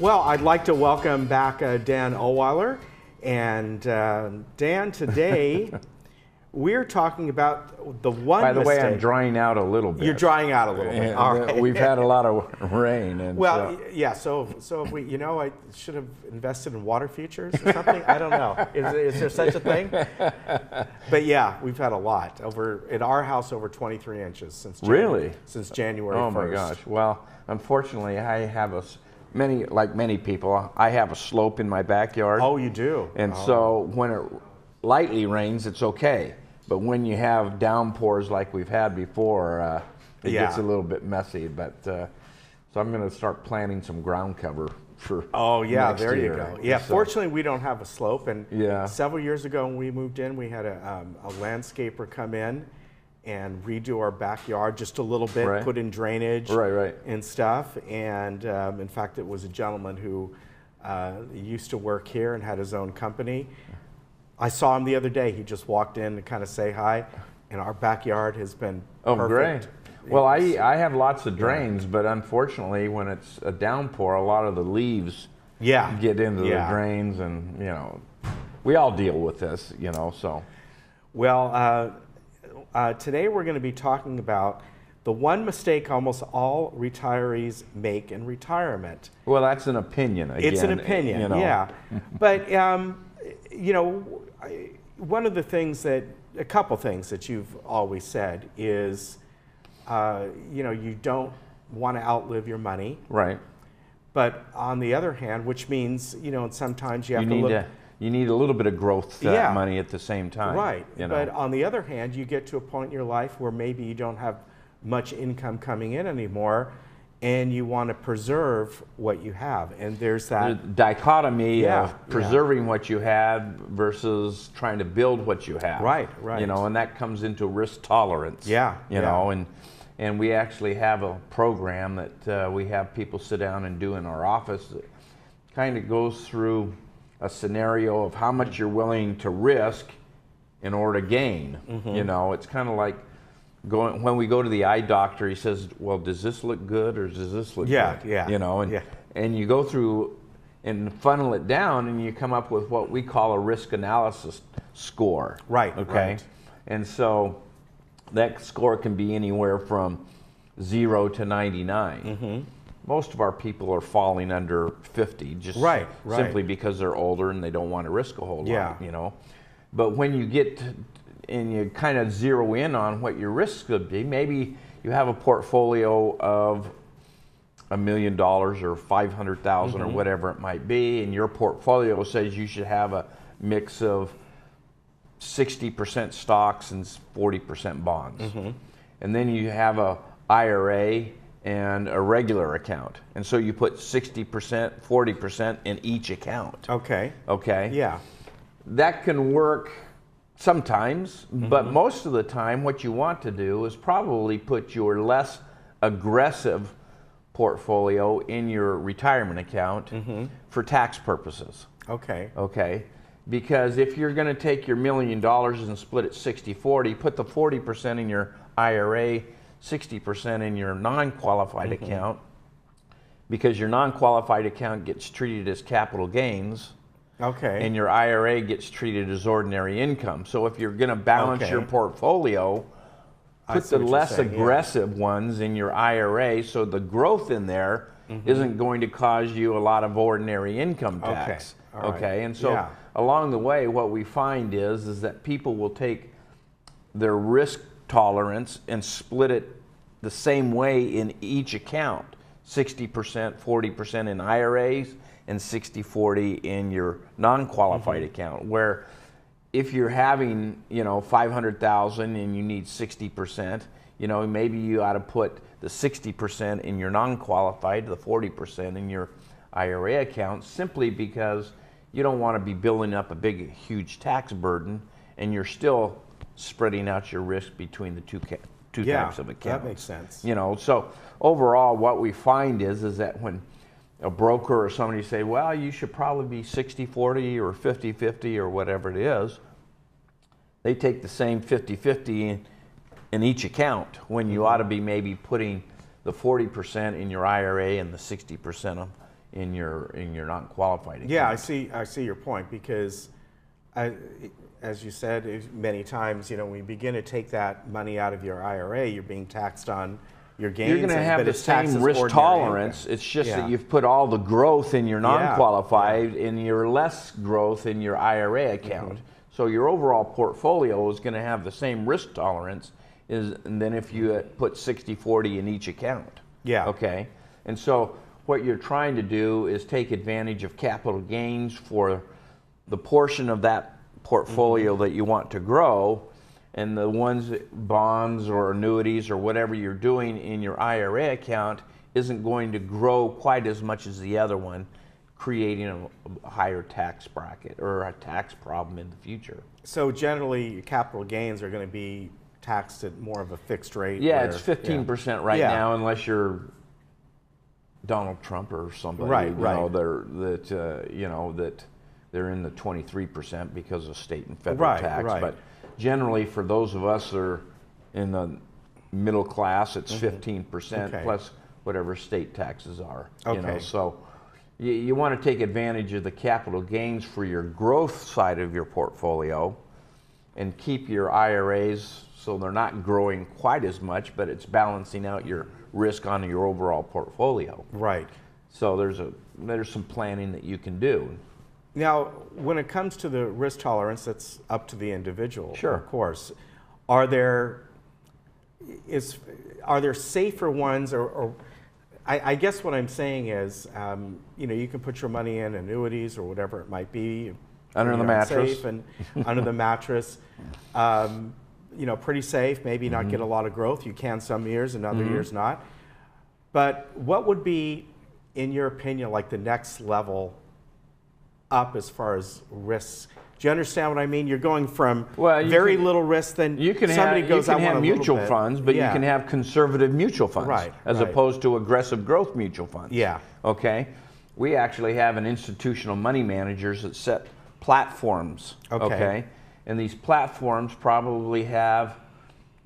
Well, I'd like to welcome back Dan Ohlweiler. And Dan, today we're talking about the one By the mistake. way, I'm drying out a little bit. You're drying out a little bit. Yeah, All right. We've had a lot of rain. And well, yeah, so if we, you know, I should have invested in water futures or something. I don't know. Is there such a thing? But yeah, we've had a lot. Over at our house, over 23 inches since January, since January 1st. Oh my gosh. Well, unfortunately, I have like many people, I have a slope in my backyard. Oh, you do? And so when it lightly rains, it's okay. But when you have downpours like we've had before, it gets a little bit messy. But so I'm going to start planting some ground cover for next there year. you go. Yeah, so, fortunately we don't have a slope. And yeah. several years ago when we moved in, we had a landscaper come in and redo our backyard just a little bit, right. put in drainage right. and stuff. And in fact, it was a gentleman who used to work here and had his own company. I saw him the other day. He just walked in to kind of say hi, and our backyard has been perfect. Great. Well, I have lots of drains, but unfortunately, when it's a downpour, a lot of the leaves get into the drains, and you know, we all deal with this, you know. So, well, today we're going to be talking about the one mistake almost all retirees make in retirement. Well, that's an opinion. Again, it's an opinion, you know. yeah. But you know, one of the things a couple things that you've always said is, you know, you don't want to outlive your money. Right. But on the other hand, which means, you know, sometimes you have to look. You need a little bit of growth to that money at the same time. Right. You know? But on the other hand, you get to a point in your life where maybe you don't have much income coming in anymore, and you want to preserve what you have. And there's that the dichotomy of preserving what you had versus trying to build what you have. Right. You know, and that comes into risk tolerance. Yeah. You know, and we actually have a program that we have people sit down and do in our office that kind of goes through a scenario of how much you're willing to risk in order to gain. Mm-hmm. You know, it's kind of like when we go to the eye doctor, he says, well, does this look good or does this look good? Yeah. You know, and you go through and funnel it down and you come up with what we call a risk analysis score. Right. Okay. Right. And so that score can be anywhere from 0 to 99. Mm-hmm. Most of our people are falling under 50, just simply because they're older and they don't want to risk a whole lot, you know. But when you get and you kind of zero in on what your risks could be, maybe you have a portfolio of $1 million or 500,000 or whatever it might be, and your portfolio says you should have a mix of 60% stocks and 40% bonds. Mm-hmm. And then you have a IRA and a regular account. And so you put 60%, 40% in each account. Okay. Yeah. That can work sometimes, but most of the time what you want to do is probably put your less aggressive portfolio in your retirement account for tax purposes. Okay. Because if you're going to take your $1 million and split it 60-40, put the 40% in your IRA, 60% in your non-qualified account, because your non-qualified account gets treated as capital gains, and your IRA gets treated as ordinary income. So if you're going to balance your portfolio, put the less aggressive ones in your IRA, so the growth in there isn't going to cause you a lot of ordinary income tax. And so along the way, what we find is that people will take their risk tolerance and split it the same way in each account, 60%, 40% in IRAs and 60-40 in your non-qualified account, where if you're having, you know, 500,000 and you need 60%, you know, maybe you ought to put the 60% in your non-qualified, the 40% in your IRA account, simply because you don't want to be building up a big, huge tax burden, and you're still spreading out your risk between the two types of accounts. That makes sense. You know, so overall, what we find is that when a broker or somebody say, well, you should probably be 60-40 or 50-50 or whatever it is, they take the same 50-50 in each account, when you ought to be maybe putting the 40% in your IRA and the 60% in your non-qualified account. Yeah, I see your point, because as you said many times, you know, when you begin to take that money out of your IRA, you're being taxed on your gains. You're going to have but the it's taxed same as risk ordinary tolerance. income. It's just Yeah. that you've put all the growth in your non-qualified and your less growth in your IRA account. So your overall portfolio is going to have the same risk tolerance than if you put 60-40 in each account. Yeah. Okay. And so what you're trying to do is take advantage of capital gains for the portion of that portfolio that you want to grow, and the ones, bonds or annuities or whatever you're doing in your IRA account isn't going to grow quite as much as the other one, creating a higher tax bracket or a tax problem in the future. So generally, capital gains are going to be taxed at more of a fixed rate. Yeah, where, it's 15% right now, unless you're Donald Trump or somebody. Right, you right. know, that they're in the 23% because of state and federal Right, tax. right. But generally, for those of us that are in the middle class, it's 15% plus whatever state taxes are. You know, so you want to take advantage of the capital gains for your growth side of your portfolio, and keep your IRAs so they're not growing quite as much, but it's balancing out your risk on your overall portfolio. Right. So there's some planning that you can do. Now, when it comes to the risk tolerance, that's up to the individual, Sure. of course. Are there safer ones, or I guess what I'm saying is, you know, you can put your money in annuities or whatever it might be. Under the mattress. Safe and under the mattress. You know, pretty safe, maybe not get a lot of growth. You can some years and other years not. But what would be, in your opinion, like the next level up as far as risks? Do you understand what I mean? You're going from very little risk, then somebody goes, I want a little bit. You can have mutual funds, but you can have conservative mutual funds, as opposed to aggressive growth mutual funds. Yeah. Okay. We actually have an institutional money managers that set platforms. Okay. And these platforms probably have,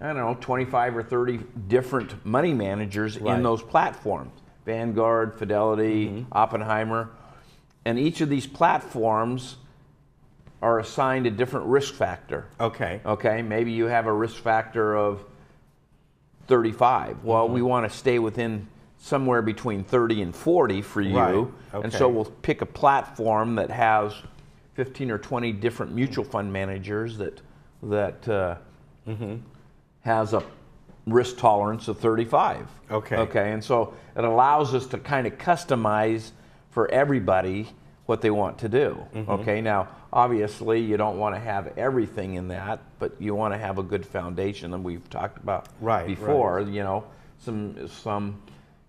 I don't know, 25 or 30 different money managers in those platforms. Vanguard, Fidelity, Oppenheimer. And each of these platforms are assigned a different risk factor. Okay. Okay, maybe you have a risk factor of 35. Well, we want to stay within somewhere between 30 and 40 for you. Right. Okay. And so we'll pick a platform that has 15 or 20 different mutual fund managers that has a risk tolerance of 35. Okay. Okay, and so it allows us to kind of customize for everybody what they want to do. Okay, now obviously you don't want to have everything in that, but you want to have a good foundation that we've talked about before. You know, some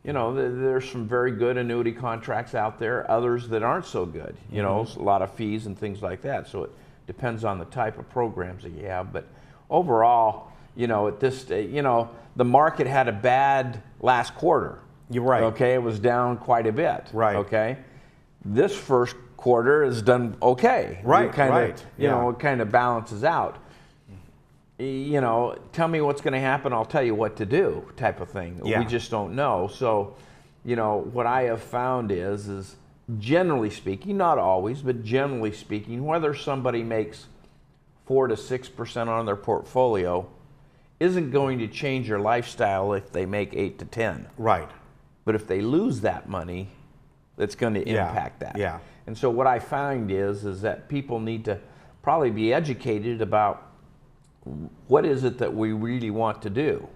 you know, there's some very good annuity contracts out there, others that aren't so good, you know, a lot of fees and things like that. So it depends on the type of programs that you have. But overall, you know, at this, you know, the market had a bad last quarter. You're right. Okay, it was down quite a bit. Right. Okay. This first quarter has done okay. Right, You know, it kind of balances out. You know, tell me what's going to happen, I'll tell you what to do, type of thing. Yeah. We just don't know. So, you know, what I have found is generally speaking, not always, but generally speaking, whether somebody makes 4 to 6% on their portfolio isn't going to change your lifestyle if they make 8 to 10. Right. But if they lose that money, that's going to impact that. Yeah. And so what I find is that people need to probably be educated about what is it that we really want to do.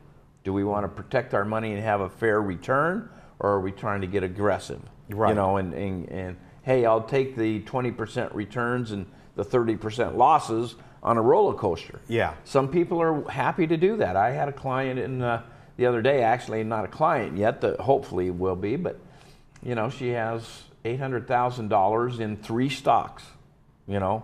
Do we want to protect our money and have a fair return, or are we trying to get aggressive? Right. You know, and hey, I'll take the 20% returns and the 30% losses on a roller coaster. Yeah. Some people are happy to do that. I had a client in the other day, actually not a client yet, that hopefully will be, but you know, she has $800,000 in 3 stocks. You know,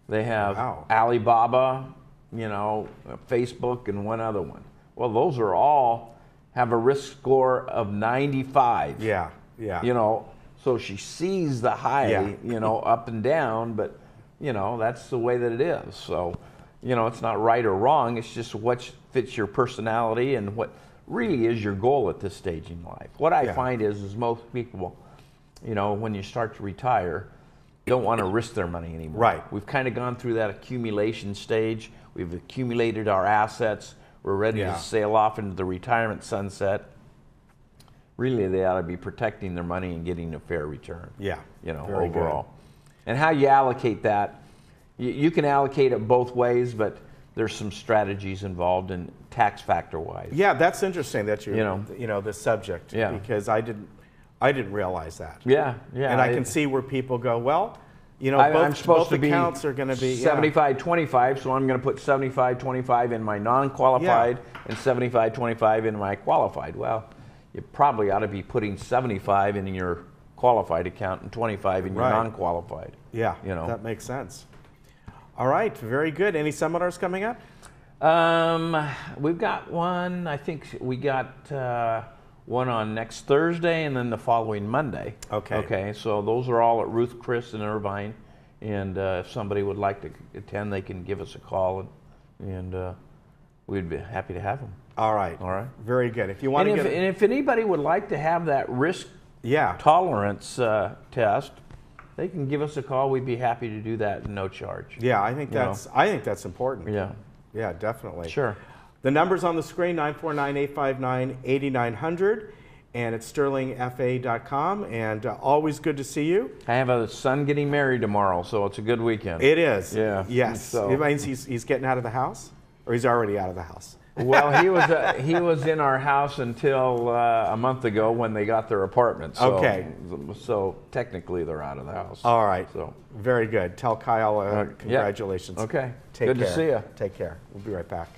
they have Alibaba, you know, Facebook, and one other one. Well, those are all have a risk score of 95. Yeah, yeah. You know, so she sees the high, you know, up and down, but, you know, that's the way that it is. So, you know, it's not right or wrong. It's just what fits your personality and what really is your goal at this stage in life. What I find is most people you know, when you start to retire, don't want to risk their money anymore. Right. We've kind of gone through that accumulation stage. We've accumulated our assets. We're ready to sail off into the retirement sunset. Really, they ought to be protecting their money and getting a fair return. Yeah. You know, Very overall. good. And how you allocate that, you can allocate it both ways, but there's some strategies involved in tax factor wise. Yeah, that's interesting that You know. you know, this subject, Yeah. because I didn't realize that. Yeah, yeah. And I can see where people go, well, you know, I'm both supposed to be accounts are going to be 75-25, so I'm going to put 75-25 in my non-qualified and 75-25 in my qualified. Well, you probably ought to be putting 75 in your qualified account and 25 in your non-qualified. Yeah, you know. that makes sense. All right, very good. Any seminars coming up? We've got one. I think we got one on next Thursday and then the following Monday. Okay. Okay, so those are all at Ruth Chris in Irvine. And if somebody would like to attend, they can give us a call, and we'd be happy to have them. All right. All right. Very good. If you want And if anybody would like to have that risk tolerance test, they can give us a call. We'd be happy to do that at no charge. Yeah, I think that's important. Yeah. Yeah, definitely. Sure. The number's on the screen, 949-859-8900, and it's sterlingfa.com, and always good to see you. I have a son getting married tomorrow, so it's a good weekend. It is. Yeah. Yes. So. It means he's getting out of the house, or he's already out of the house? Well, he was in our house until a month ago when they got their apartment. So, okay. So technically they're out of the house. All right. So very good. Tell Kyle congratulations. Okay. Take care. Good to see you. Take care. We'll be right back.